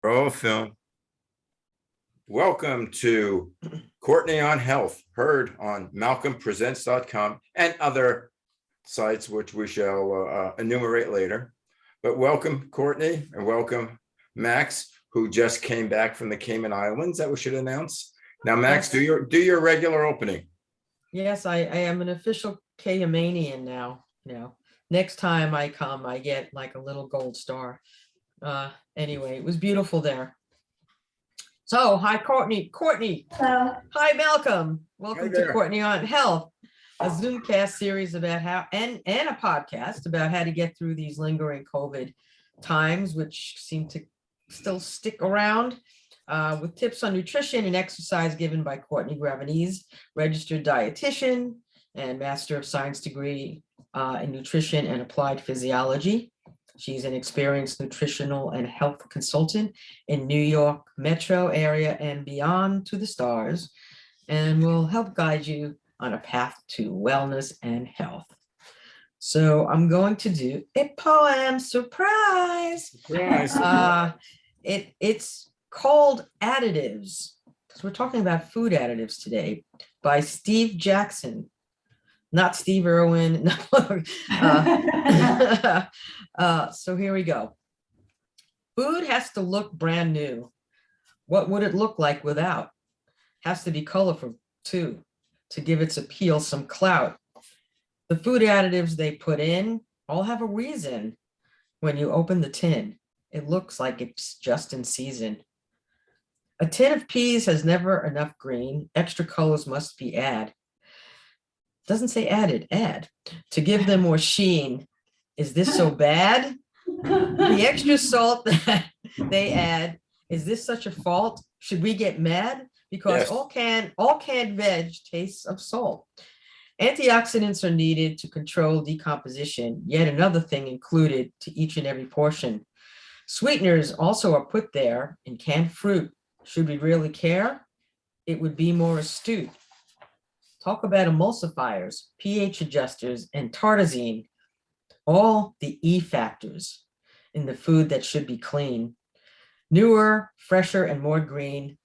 Roll film. Welcome to Courtney on Health, heard on malcolmpresents.com and other sites, which we shall enumerate later. But welcome, Courtney, and welcome, Max, who just came back from the Cayman Islands that we should announce. Now, Max, do your regular opening. Yes, I am an official Caymanian now. Next time I come, I get like a little gold star. Anyway, it was beautiful there. So, hi, Courtney. Hello. Hi, Malcolm. Welcome Hi to Courtney on Health, a Zoomcast series about how, and a podcast about how to get through these lingering COVID times, which seem to still stick around, with tips on nutrition and exercise given by Courtney Gravenese, registered dietitian and Master of Science degree in nutrition and applied physiology. She's an experienced nutritional and health consultant in New York metro area and beyond to the stars, and will help guide you on a path to wellness and health. So I'm going to do a poem, surprise. It's called Additives, because we're talking about food additives today, by Steve Jackson. Not Steve Irwin. So here we go. Food has to look brand new. What would it look like without? Has to be colorful too, to give its appeal some clout. The food additives they put in all have a reason. When you open the tin, it looks like it's just in season. A tin of peas has never enough green. Extra colors must be added. Doesn't say added, add, to give them more sheen. Is this so bad? The extra salt that they add, is this such a fault? Should we get mad? Because Yes. all canned veg tastes of salt. Antioxidants are needed to control decomposition, yet another thing included to each and every portion. Sweeteners also are put there in canned fruit. Should we really care? It would be more astute. Talk about emulsifiers, pH adjusters, and tartrazine, all the E factors in the food that should be clean. Newer, fresher, and more green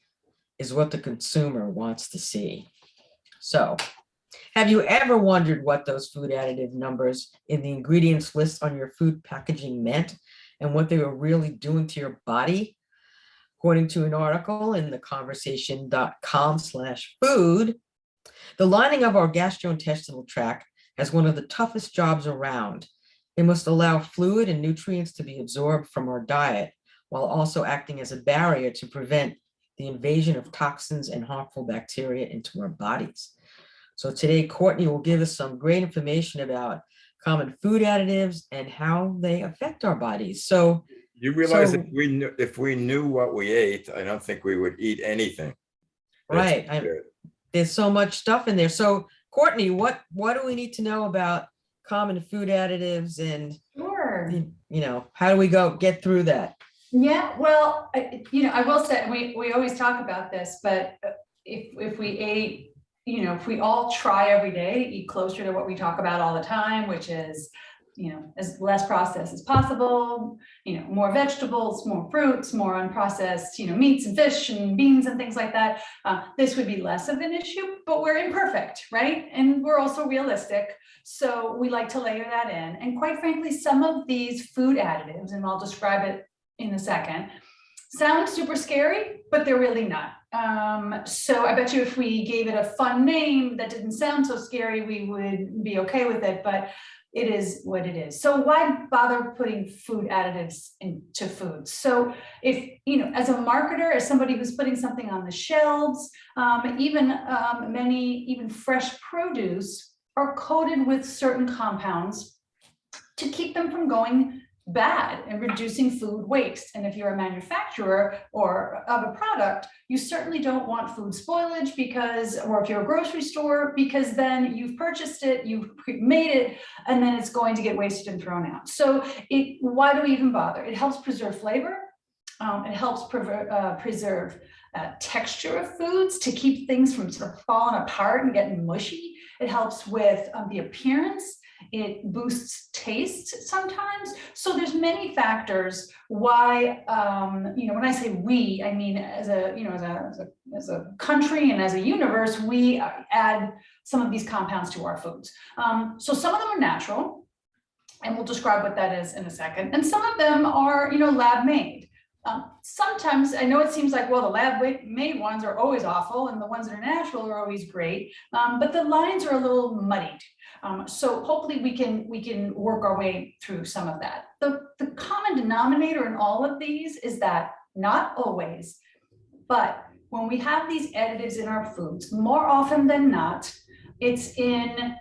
is what the consumer wants to see. So, have you ever wondered what those food additive numbers in the ingredients list on your food packaging meant and what they were really doing to your body? According to an article in theconversation.com/food, the lining of our gastrointestinal tract has one of the toughest jobs around. It must allow fluid and nutrients to be absorbed from our diet, while also acting as a barrier to prevent the invasion of toxins and harmful bacteria into our bodies. So today, Courtney will give us some great information about common food additives and how they affect our bodies. So you realize if we knew what we ate, I don't think we would eat anything. Right. There's so much stuff in there. So Courtney, what do we need to know about common food additives, and Sure. How do we get through that? Yeah, well, I will say we always talk about this, but if we ate, if we all try every day to eat closer to what we talk about all the time, which is, as less processed as possible, more vegetables, more fruits, more unprocessed, meats and fish and beans and things like that, this would be less of an issue, but we're imperfect, right? And we're also realistic. So we like to layer that in. And quite frankly, some of these food additives, and I'll describe it in a second, sound super scary, but they're really not. So I bet you if we gave it a fun name that didn't sound so scary, we would be okay with it, but it is what it is. So why bother putting food additives into food? So if, as a marketer, as somebody who's putting something on the shelves, even fresh produce are coated with certain compounds to keep them from going bad and reducing food waste. And if you're a manufacturer or of a product, you certainly don't want food spoilage or if you're a grocery store, because then you've purchased it, you've made it, and then it's going to get wasted and thrown out. So why do we even bother? It helps preserve flavor. It helps preserve texture of foods to keep things from sort of falling apart and getting mushy. It helps with the appearance. It boosts taste sometimes. So there's many factors why, when I say we, I mean as a country and as a universe, we add some of these compounds to our foods. So some of them are natural, and we'll describe what that is in a second. And some of them are, lab made. Sometimes I know it seems like, well, the lab made ones are always awful and the ones that are natural are always great, but the lines are a little muddied. So hopefully we can work our way through some of that. The common denominator in all of these is that not always, but when we have these additives in our foods, more often than not, it's in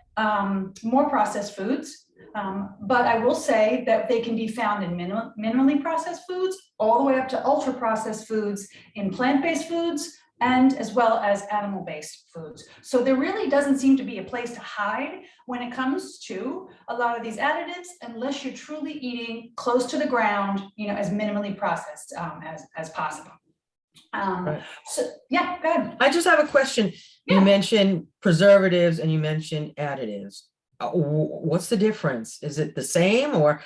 more processed foods. But I will say that they can be found in minimally processed foods, all the way up to ultra processed foods, in plant-based foods, and as well as animal-based foods. So there really doesn't seem to be a place to hide when it comes to a lot of these additives, unless you're truly eating close to the ground, as minimally processed as possible. Right. So yeah, go ahead. I just have a question. Yeah. You mentioned preservatives and you mentioned additives. What's the difference? Is it the same, or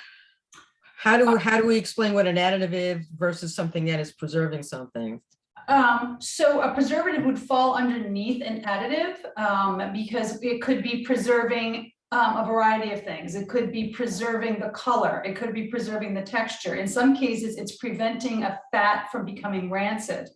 how do we explain what an additive is versus something that is preserving something? So a preservative would fall underneath an additive because it could be preserving a variety of things. It could be preserving the color. It could be preserving the texture. In some cases, it's preventing a fat from becoming rancid.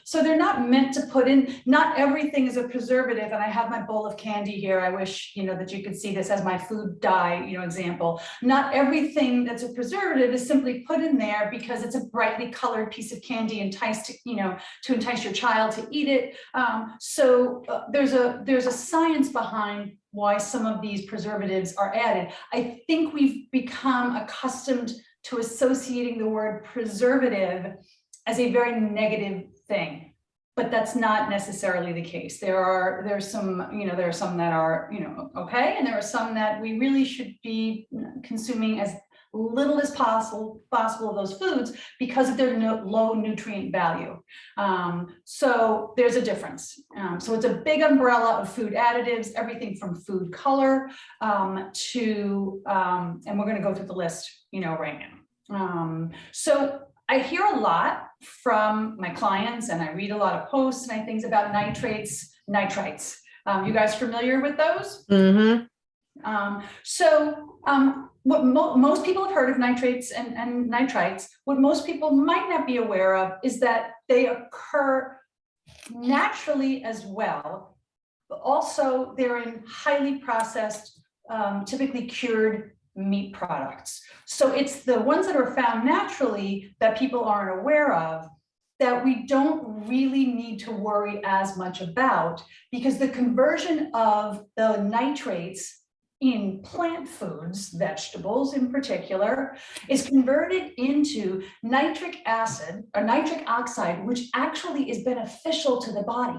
So they're not meant to put in, not everything is a preservative. And I have my bowl of candy here. I wish, that you could see this as my food dye, example. Not everything that's a preservative is simply put in there because it's a brightly colored piece of candy to entice your child to eat it. So there's a science behind why some of these preservatives are added. I think we've become accustomed to associating the word preservative as a very negative thing, but that's not necessarily the case. There's some that are, okay, and there are some that we really should be consuming as little as possible of those foods because of their low nutrient value. So there's a difference. So it's a big umbrella of food additives, everything from food color to, and we're going to go through the list, right now. So I hear a lot from my clients, and I read a lot of posts and things about nitrates, nitrites. You guys familiar with those? Mm-hmm. What most people have heard of nitrates and nitrites, what most people might not be aware of is that they occur naturally as well, but also they're in highly processed, typically cured meat products. So it's the ones that are found naturally that people aren't aware of that we don't really need to worry as much about, because the conversion of the nitrates in plant foods, vegetables in particular, is converted into nitric acid or nitric oxide, which actually is beneficial to the body.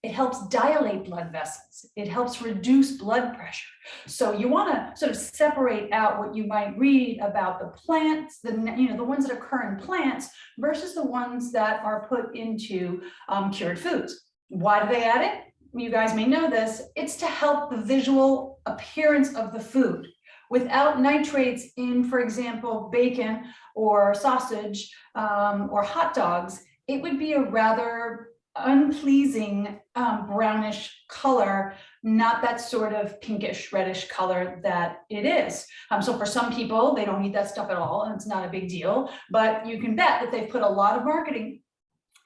It helps dilate blood vessels. It helps reduce blood pressure. So you want to sort of separate out what you might read about the plants, the ones that occur in plants versus the ones that are put into cured foods. Why do they add it? You guys may know this. It's to help the visual appearance of the food. Without nitrates in, for example, bacon or sausage or hot dogs, it would be a rather unpleasing brownish color, not that sort of pinkish reddish color that it is. So for some people, they don't eat that stuff at all, and it's not a big deal. But you can bet that they've put a lot of marketing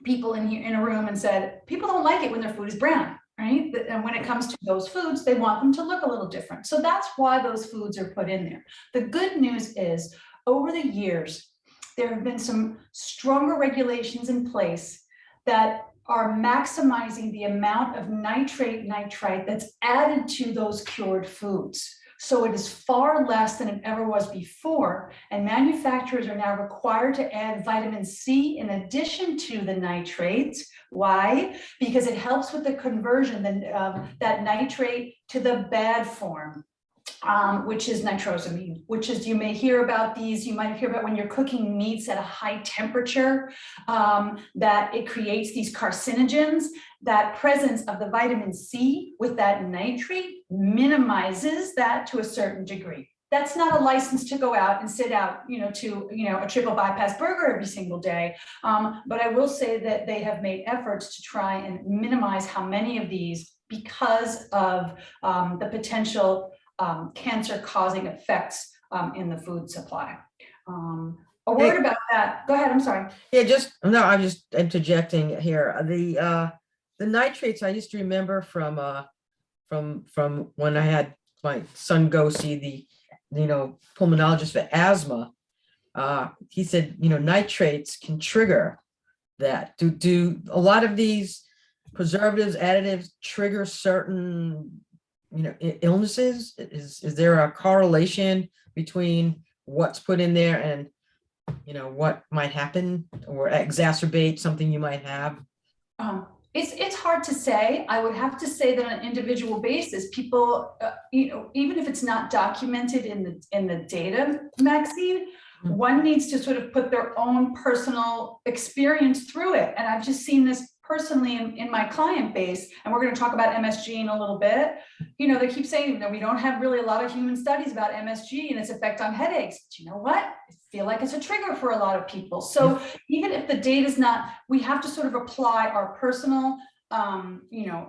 people in here in a room and said, people don't like it when their food is brown. Right? And when it comes to those foods, they want them to look a little different. So that's why those foods are put in there. The good news is, over the years, there have been some stronger regulations in place that are maximizing the amount of nitrite that's added to those cured foods. So it is far less than it ever was before, and manufacturers are now required to add vitamin C in addition to the nitrates. Why? Because it helps with the conversion that nitrate to the bad form. which is nitrosamine, which is, you may hear about these, you might hear about when you're cooking meats at a high temperature, that it creates these carcinogens. That presence of the vitamin C with that nitrate minimizes that to a certain degree. That's not a license to go out and sit out, to, a triple bypass burger every single day. But I will say that they have made efforts to try and minimize how many of these, because of the potential cancer-causing effects in the food supply. A word about that. Go ahead. I'm sorry. Yeah, I'm just interjecting here. The nitrates, I used to remember from when I had my son go see the pulmonologist for asthma. He said, nitrates can trigger that. Do a lot of these preservatives, additives trigger certain illnesses? Is there a correlation between what's put in there and what might happen or exacerbate something you might have? It's hard to say. I would have to say that on an individual basis, people, even if it's not documented in the data, Maxine, one needs to sort of put their own personal experience through it. And I've just seen this personally in my client base, and we're going to talk about MSG in a little bit. They keep saying that we don't have really a lot of human studies about MSG and its effect on headaches. But you know what? I feel like it's a trigger for a lot of people. So even if the data is not, we have to sort of apply our personal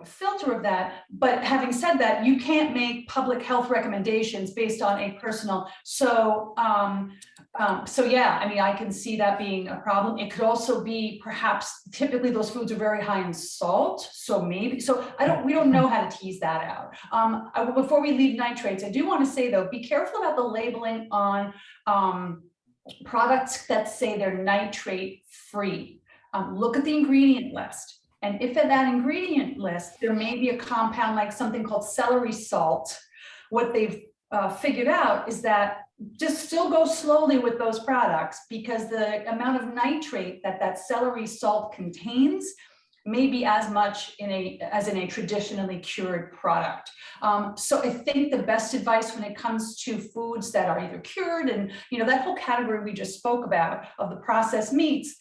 filter of that. But having said that, you can't make public health recommendations based on a personal. So yeah, I mean, I can see that being a problem. It could also be perhaps typically those foods are very high in salt. So maybe, we don't know how to tease that out. Before we leave nitrates, I do want to say though, be careful about the labeling on products that say they're nitrate free. Look at the ingredient list. And if in that ingredient list, there may be a compound like something called celery salt, what they've figured out is that just still go slowly with those products, because the amount of nitrate that celery salt contains may be as much as in a traditionally cured product. So I think the best advice when it comes to foods that are either cured and that whole category we just spoke about of the processed meats,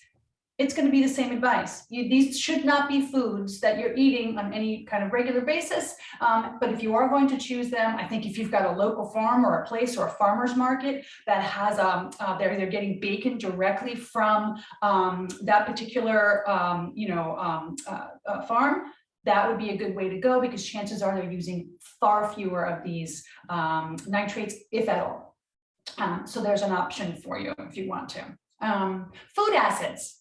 it's going to be the same advice. These should not be foods that you're eating on any kind of regular basis. But if you are going to choose them, I think if you've got a local farm or a place or a farmer's market that has, they're getting bacon directly from that particular, farm, that would be a good way to go, because chances are they're using far fewer of these nitrates, if at all. So there's an option for you if you want to. Food acids.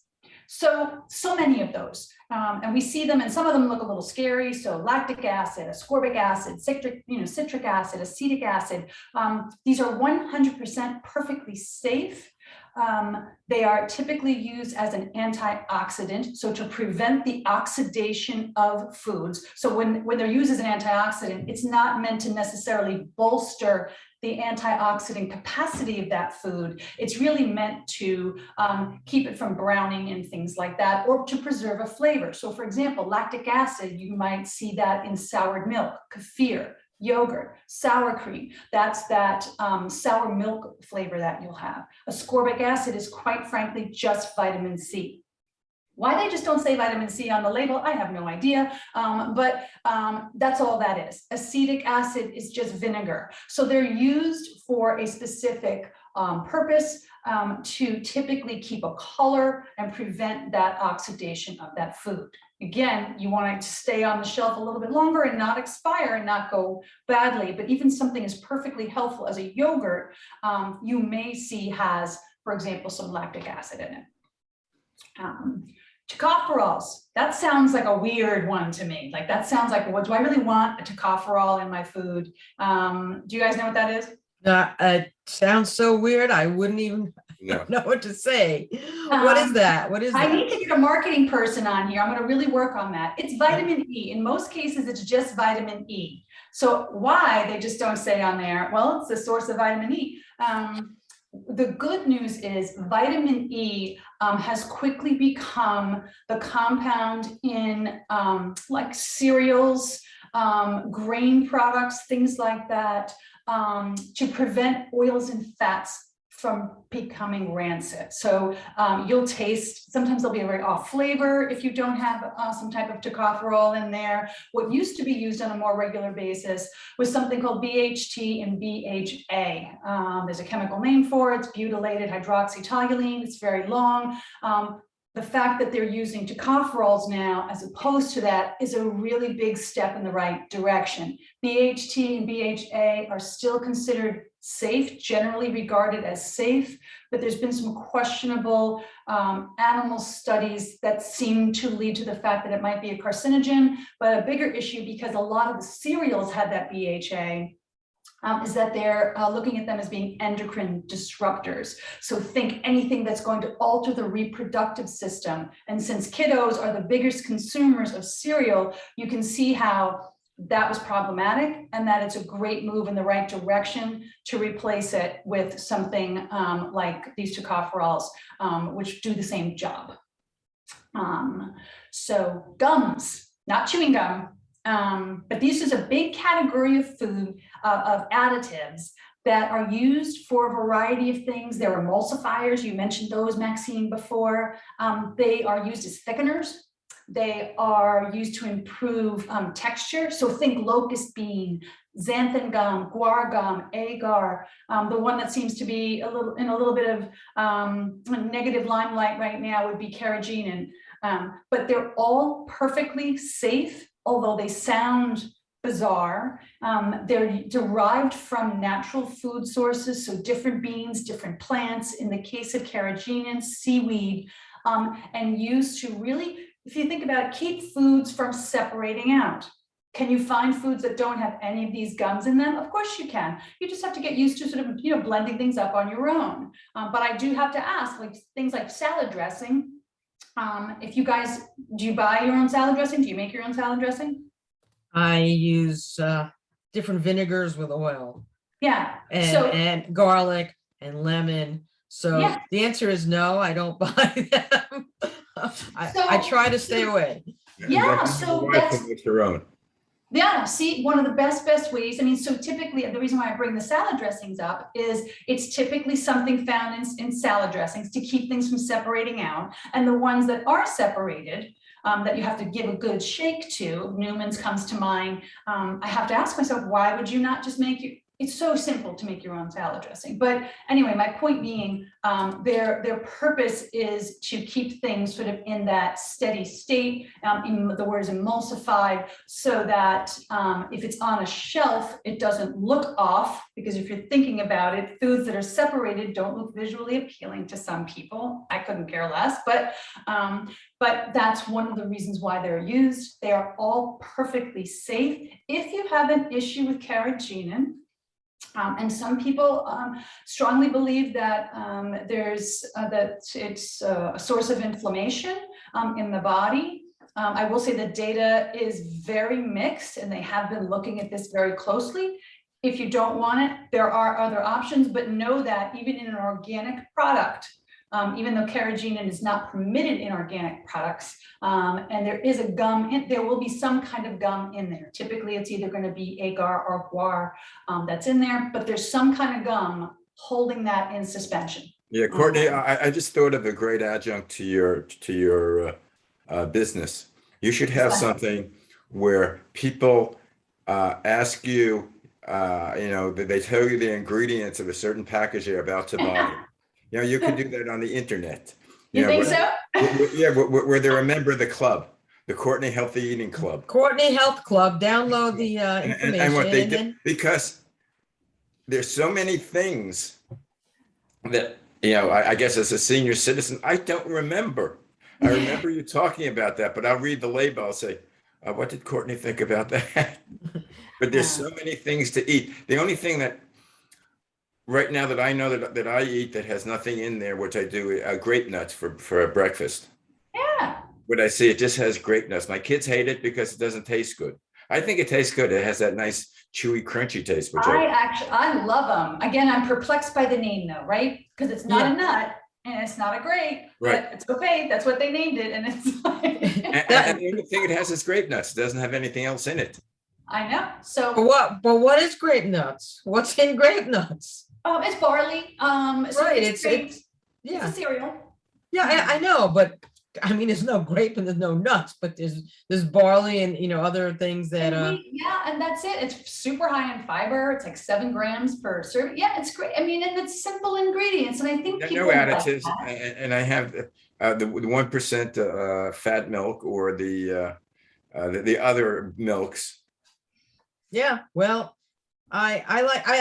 So many of those, and we see them, and some of them look a little scary. So lactic acid, ascorbic acid, citric acid, acetic acid. These are 100% perfectly safe. They are typically used as an antioxidant, so to prevent the oxidation of foods. So when they're used as an antioxidant, it's not meant to necessarily bolster the antioxidant capacity of that food. It's really meant to keep it from browning and things like that, or to preserve a flavor. So for example, lactic acid, you might see that in soured milk, kefir, yogurt, sour cream. That's that sour milk flavor that you'll have. Ascorbic acid is quite frankly just vitamin C. Why they just don't say vitamin C on the label, I have no idea, but that's all that is. Acetic acid is just vinegar. So they're used for a specific purpose, to typically keep a color and prevent that oxidation of that food. Again, you want it to stay on the shelf a little bit longer and not expire and not go badly, but even something as perfectly healthful as a yogurt, you may see has, for example, some lactic acid in it. Tocopherols, that sounds like a weird one to me. Like that sounds like, what do I really want a tocopherol in my food? Do you guys know what that is? It sounds so weird. I wouldn't even know what to say. What is that? What is that? I need to get a marketing person on here. I'm going to really work on that. It's vitamin E. In most cases, it's just vitamin E. So why they just don't say on there, well, it's the source of vitamin E. The good news is vitamin E has quickly become the compound in like cereals, grain products, things like that, to prevent oils and fats from becoming rancid. So you'll taste, sometimes there'll be a very off flavor if you don't have some type of tocopherol in there. What used to be used on a more regular basis was something called BHT and BHA. There's a chemical name for it, it's butylated hydroxytoluene, it's very long. The fact that they're using tocopherols now, as opposed to that, is a really big step in the right direction. BHT and BHA are still considered safe, generally regarded as safe, but there's been some questionable animal studies that seem to lead to the fact that it might be a carcinogen. But a bigger issue, because a lot of the cereals had that BHA, is that they're looking at them as being endocrine disruptors. So think anything that's going to alter the reproductive system. And since kiddos are the biggest consumers of cereal, you can see how that was problematic, and that it's a great move in the right direction to replace it with something like these tocopherols, which do the same job. So gums, not chewing gum, but this is a big category of food, of additives that are used for a variety of things. They're emulsifiers. You mentioned those, Maxine, before. They are used as thickeners. They are used to improve texture. So think locust bean, xanthan gum, guar gum, agar. The one that seems to be a little bit of negative limelight right now would be carrageenan. But they're all perfectly safe, although they sound bizarre. They're derived from natural food sources, so different beans, different plants. In the case of carrageenan, seaweed, and used to really, if you think about it, keep foods from separating out. Can you find foods that don't have any of these gums in them? Of course you can. You just have to get used to sort of, blending things up on your own. But I do have to ask, like things like salad dressing. If you guys, do you buy your own salad dressing? Do you make your own salad dressing? I use different vinegars with oil. Yeah. And garlic and lemon. So Yeah. The answer is no, I don't buy them. I try to stay away. Yeah, so that's your own. Yeah, see, one of the best ways. I mean, so typically, the reason why I bring the salad dressings up is it's typically something found in salad dressings to keep things from separating out. And the ones that are separated, that you have to give a good shake to, Newman's comes to mind. I have to ask myself, why would you not just make it's so simple to make your own salad dressing. But anyway, my point being, their purpose is to keep things sort of in that steady state, in the words emulsified, so that if it's on a shelf, it doesn't look off, because if you're thinking about it, foods that are separated don't look visually appealing to some people. I couldn't care less, but that's one of the reasons why they're used. They are all perfectly safe. If you have an issue with carrageenan, and some people strongly believe that that it's a source of inflammation in the body. I will say the data is very mixed, and they have been looking at this very closely. If you don't want it, there are other options, but know that even in an organic product, even though carrageenan is not permitted in organic products, and there is a gum, there will be some kind of gum in there. Typically, it's either going to be agar or guar that's in there, but there's some kind of gum holding that in suspension. Yeah, Courtney, I just thought of a great adjunct to your business. You should have something where people ask you, they tell you the ingredients of a certain package they're about to buy. You can do that on the internet. You think so? Where they're a member of the club, the Courtney Healthy Eating Club. Courtney Health Club, download the information. And what they do, because there's so many things that, I guess as a senior citizen, I don't remember. I remember you talking about that, but I'll read the label. I'll say, what did Courtney think about that? But there's so many things to eat. The only thing that right now that I know that I eat that has nothing in there, which I do, grape nuts for breakfast. Yeah. When I see it just has grape nuts. My kids hate it because it doesn't taste good. I think it tastes good. It has that nice chewy, crunchy taste. Which I love them. Again, I'm perplexed by the name though, right? Because it's not a nut and it's not a grape, but it's okay. That's what they named it. And it's like. and the only thing it has is grape nuts. It doesn't have anything else in it. I know. So But what is grape nuts? What's in grape nuts? it's barley. So Right, it's grape. It's yeah, a cereal. yeah, I know, but I mean, there's no grape and there's no nuts, but there's barley and, you know, other things that, And yeah, and that's it. It's super high in fiber. It's like 7 grams per serving. Yeah, it's great. I mean, and it's simple ingredients. And I think No people like additives, that. and I have the 1% fat milk or the other milks. yeah, well, I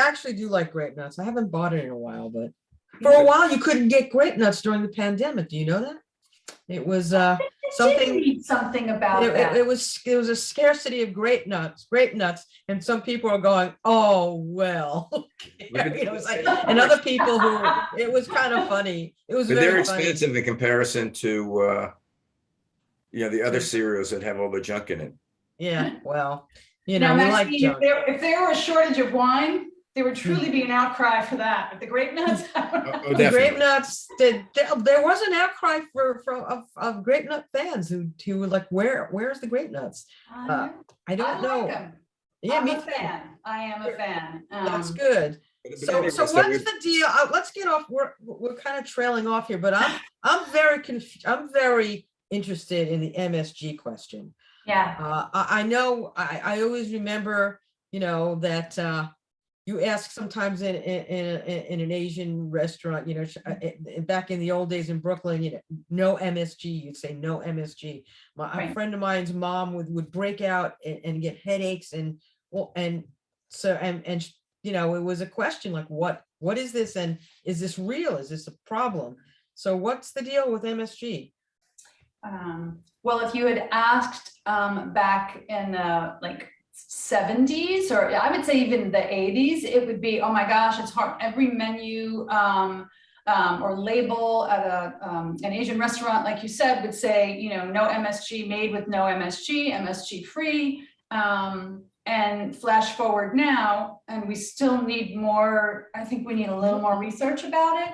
actually do like grape nuts. I haven't bought it in a while, but for a while you couldn't get grape nuts during the pandemic. Do you know that? It was Did something, read something about it that. was a scarcity of grape nuts, and some people are going, oh, well. You know, it was like, and other people who, it was kind of funny. It was But they're very funny. expensive in comparison to the other cereals that have all the junk in it. Yeah, well, you Now, know, we like Maxine, junk. if there were a shortage of wine, there would truly be an outcry for that. But the grape nuts, I don't know. Oh, The grape definitely. nuts, there was an outcry of grape nut fans who were like, where's the grape nuts? I I don't like know. them. Yeah, I'm me a too. fan. I am a fan. That's good. But So anyway, what's the deal? Let's get off. We're kind of trailing off here, but I'm very I'm very interested in the MSG question. Yeah. I know I always remember, you know, that you ask sometimes in an Asian restaurant, you know, back in the old days in Brooklyn, you know, no MSG, you'd say no MSG. A Right. friend of mine's mom would break out and get headaches and you know, it was a question like, what is this, and is this real? Is this a problem? So what's the deal with MSG? Well, if you had asked back in like 70s, or I would say even the 80s, it would be, oh my gosh, it's hard. Every menu or label at an Asian restaurant, like you said, would say, you know, no MSG, made with no MSG, MSG free. And flash forward now, and we still need more. I think we need a little more research about it.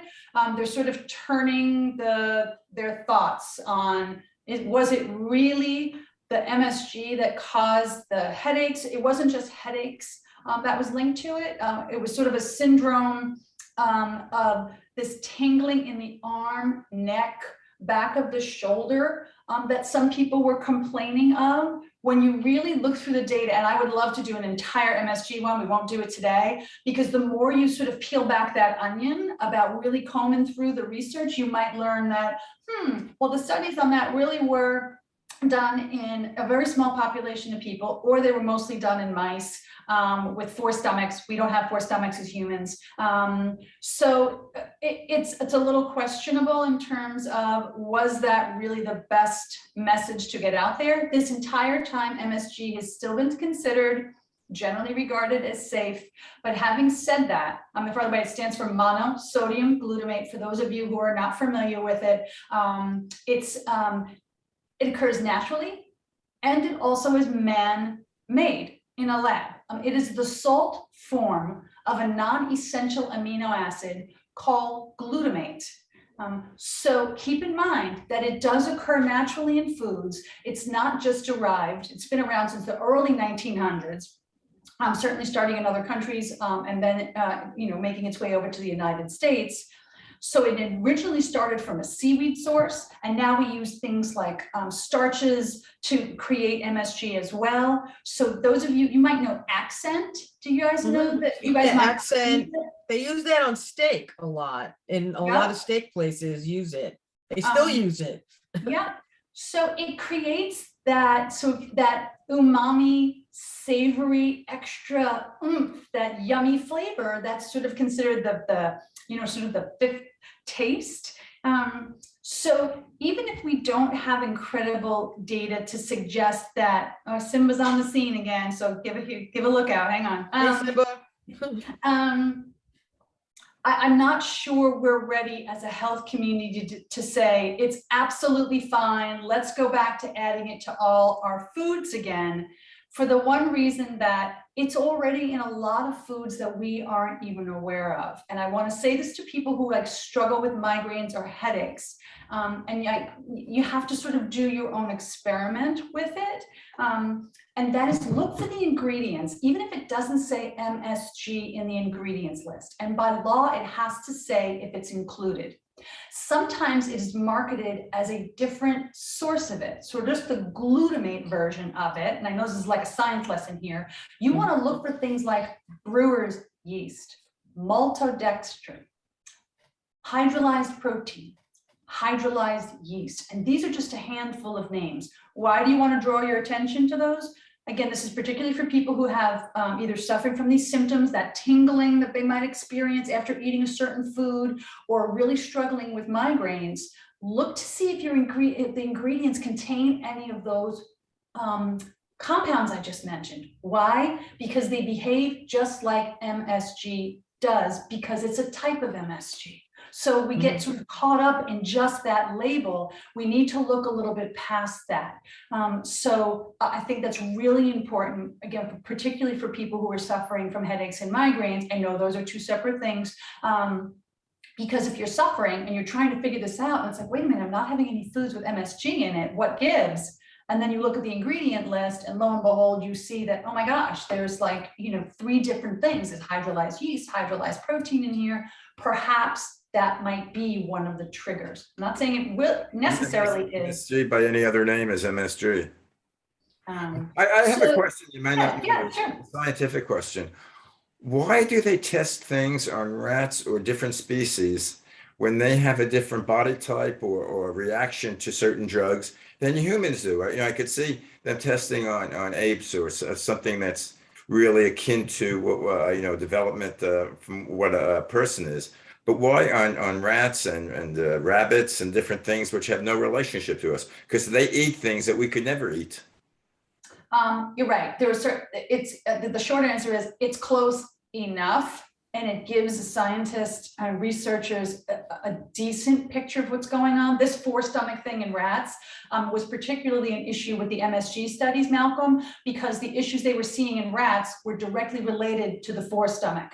They're sort of turning their thoughts on, was it really the MSG that caused the headaches? It wasn't just headaches that was linked to it. It was sort of a syndrome of this tingling in the arm, neck, back of the shoulder that some people were complaining of. When you really look through the data, and I would love to do an entire MSG one, we won't do it today, because the more you sort of peel back that onion about really combing through the research, you might learn that, well, the studies on that really were done in a very small population of people, or they were mostly done in mice with 4 stomachs. We don't have 4 stomachs as humans. So it's a little questionable in terms of, was that really the best message to get out there? This entire time, MSG has still been considered generally regarded as safe. But having said that, by the way, it stands for monosodium glutamate. For those of you who are not familiar with it, it occurs naturally, and it also is man-made in a lab. It is the salt form of a non-essential amino acid called glutamate. So keep in mind that it does occur naturally in foods. It's not just derived. It's been around since the early 1900s. Certainly starting in other countries, and then you know, making its way over to the United States. So it originally started from a seaweed source, and now we use things like starches to create MSG as well. So those of you, you might know Accent. Do you guys know that? You guys might Accent. They use that on steak a lot, and a lot of steak places use it. They still use it. Yeah. So it creates that umami, savory, extra oomph, that yummy flavor that's sort of considered the you know, sort of the 5th taste. So even if we don't have incredible data to suggest that, Simba's on the scene again, so give a look out. Hang on. Hey, Simba. I'm not sure we're ready as a health community to say it's absolutely fine. Let's go back to adding it to all our foods again. for the one reason that it's already in a lot of foods that we aren't even aware of. And I want to say this to people who like struggle with migraines or headaches. And you have to sort of do your own experiment with it. And that is look for the ingredients, even if it doesn't say MSG in the ingredients list. And by law, it has to say if it's included. Sometimes it is marketed as a different source of it. So just the glutamate version of it, and I know this is like a science lesson here, you want to look for things like brewer's yeast, maltodextrin, hydrolyzed protein, hydrolyzed yeast. And these are just a handful of names. Why do you want to draw your attention to those? Again, this is particularly for people who have either suffering from these symptoms, that tingling that they might experience after eating a certain food, or really struggling with migraines. Look to see if the ingredients contain any of those compounds I just mentioned. Why? Because they behave just like MSG does, because it's a type of MSG. So we get sort of caught up in just that label. We need to look a little bit past that. So I think that's really important, again, particularly for people who are suffering from headaches and migraines. I know those are two separate things. Because if you're suffering and you're trying to figure this out, and it's like, wait a minute, I'm not having any foods with MSG in it, what gives? And then you look at the ingredient list and lo and behold, you see that, oh my gosh, there's like, 3 different things. There's hydrolyzed yeast, hydrolyzed protein in here. Perhaps that might be one of the triggers. I'm not saying it will necessarily is. MSG by any other name is MSG. I have a question. You might not know. Yeah, sure. A scientific question. Why do they test things on rats or different species when they have a different body type or reaction to certain drugs than humans do? I could see them testing on apes or something that's really akin to what development from what a person is. But why on rats and rabbits and different things which have no relationship to us? Because they eat things that we could never eat. You're right. There are certain. The short answer is it's close enough, and it gives the scientists and researchers a decent picture of what's going on. This 4-stomach thing in rats was particularly an issue with the MSG studies, Malcolm, because the issues they were seeing in rats were directly related to the 4-stomach.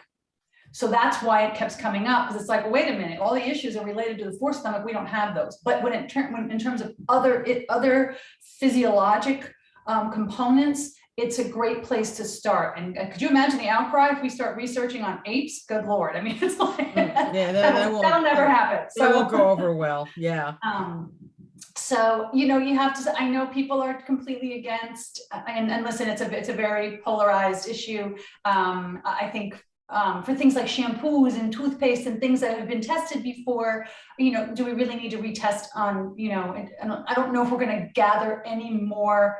So that's why it kept coming up, because it's like, well, wait a minute, all the issues are related to the 4-stomach. We don't have those. But when in terms of other physiologic components, it's a great place to start. And could you imagine the outcry if we start researching on apes? Good Lord. I mean, it's like, that'll never happen. So it won't go over well. Yeah. So, you have to, I know people are completely against, and listen, it's a very polarized issue. I think for things like shampoos and toothpaste and things that have been tested before, do we really need to retest on, I don't know if we're going to gather any more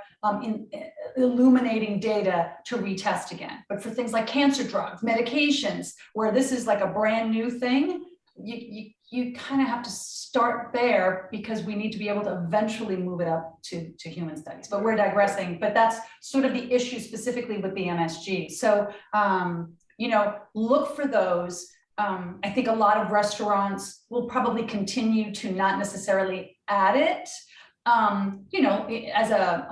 illuminating data to retest again. But for things like cancer drugs, medications, where this is like a brand new thing, you kind of have to start there, because we need to be able to eventually move it up to human studies. But we're digressing. But that's sort of the issue specifically with the MSG. So, look for those. I think a lot of restaurants will probably continue to not necessarily add it, as a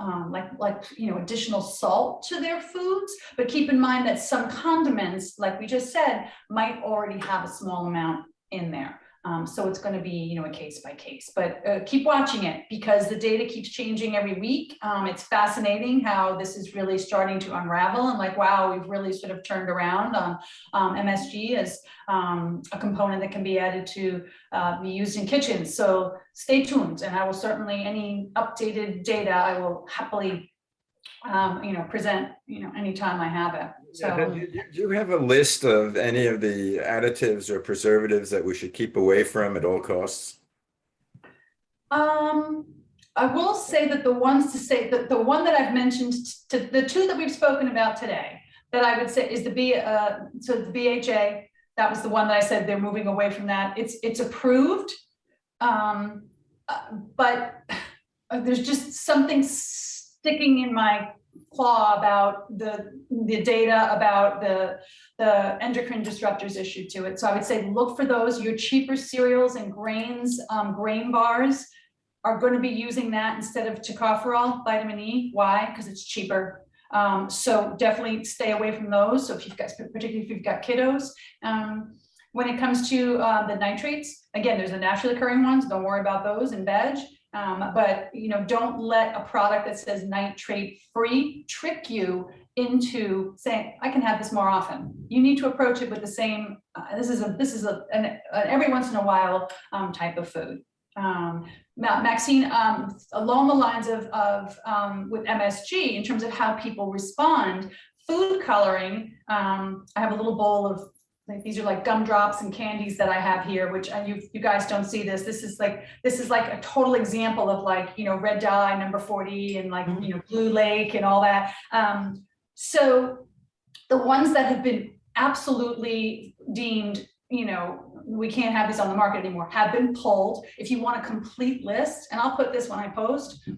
additional salt to their foods. But keep in mind that some condiments, like we just said, might already have a small amount in there. So it's going to be, a case by case, but keep watching it, because the data keeps changing every week. It's fascinating how this is really starting to unravel, and like, wow, we've really sort of turned around on MSG as a component that can be added to be used in kitchens. So stay tuned, and I will certainly, any updated data, I will happily present, anytime I have it. So Do you have a list of any of the additives or preservatives that we should keep away from at all costs? I will say that the one that I've mentioned, the 2 that we've spoken about today, that I would say is the BHA. That was the one that I said they're moving away from that. It's approved, but there's just something sticking in my claw about the data about the endocrine disruptors issued to it. So I would say look for those. Your cheaper cereals and grains, grain bars are going to be using that instead of tocopherol, vitamin E. Why? Because it's cheaper. So definitely stay away from those. So if you've got, particularly if you've got kiddos. When it comes to the nitrates, again, there's the naturally occurring ones. Don't worry about those in veg. But don't let a product that says nitrate free trick you into saying, I can have this more often. You need to approach it with the same, this is an every once in a while type of food. Maxine, along the lines of with MSG, in terms of how people respond, food coloring, I have a little bowl of, like, these are like gumdrops and candies that I have here, which you guys don't see this. This is like a total example of, like, red dye number 40 and, like, Blue Lake and all that. So the ones that have been absolutely deemed, we can't have this on the market anymore, have been pulled. If you want a complete list, and I'll put this when I post,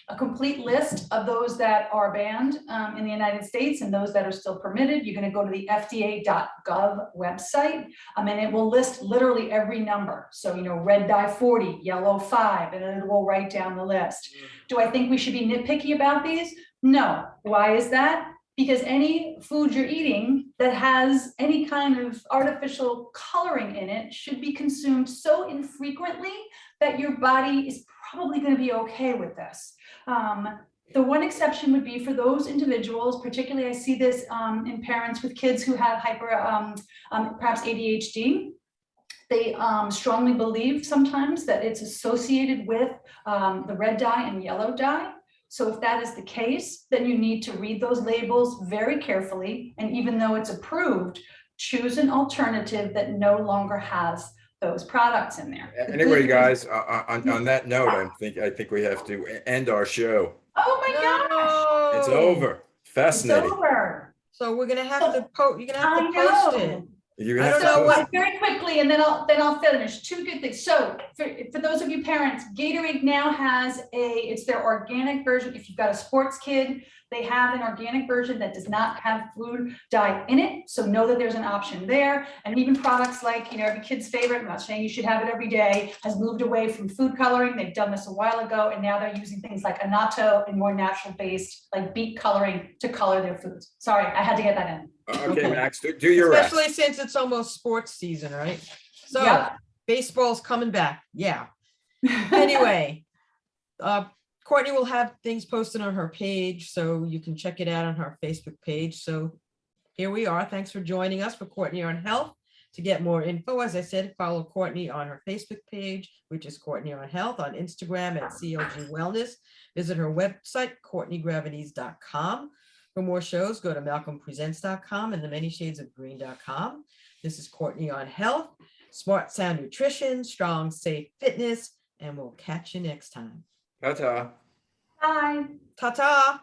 a complete list of those that are banned in the United States and those that are still permitted, you're going to go to the FDA.gov website, and it will list literally every number. So, red dye 40, yellow 5, and then it will write down the list. Do I think we should be nitpicky about these? No. Why is that? Because any food you're eating that has any kind of artificial coloring in it should be consumed so infrequently that your body is probably going to be okay with this. The one exception would be for those individuals, particularly I see this in parents with kids who have perhaps ADHD. They strongly believe sometimes that it's associated with the red dye and yellow dye. So if that is the case, then you need to read those labels very carefully. And even though it's approved, choose an alternative that no longer has those products in there. Anyway, guys, on that note, I think we have to end our show. Oh my gosh. It's over. Fascinating. It's over. So we're gonna have to post. You're gonna have to post it. You're I gonna don't have know to what. Very quickly, and then I'll finish. Two good things. So for those of you parents, Gatorade now has it's their organic version. If you've got a sports kid, they have an organic version that does not have food dye in it. So know that there's an option there. And even products like, every kid's favorite, I'm not saying you should have it every day, has moved away from food coloring. They've done this a while ago, and now they're using things like annatto and more natural based, like beet coloring, to color their foods. Sorry, I had to get that in. Okay, Max, do your rest. Especially since it's almost sports season, right? So Yep. Baseball's coming back. Yeah. Anyway, Courtney will have things posted on her page, so you can check it out on her Facebook page. So here we are. Thanks for joining us for Courtney on Health. To get more info, as I said, follow Courtney on her Facebook page, which is Courtney on Health, on Instagram at COG Wellness. Visit her website, CourtneyGravities.com. For more shows, go to MalcolmPresents.com and theManyShadesOfGreen.com. This is Courtney on Health, Smart Sound Nutrition, Strong, Safe Fitness, and we'll catch you next time. Ta-ta. Bye. Ta-ta.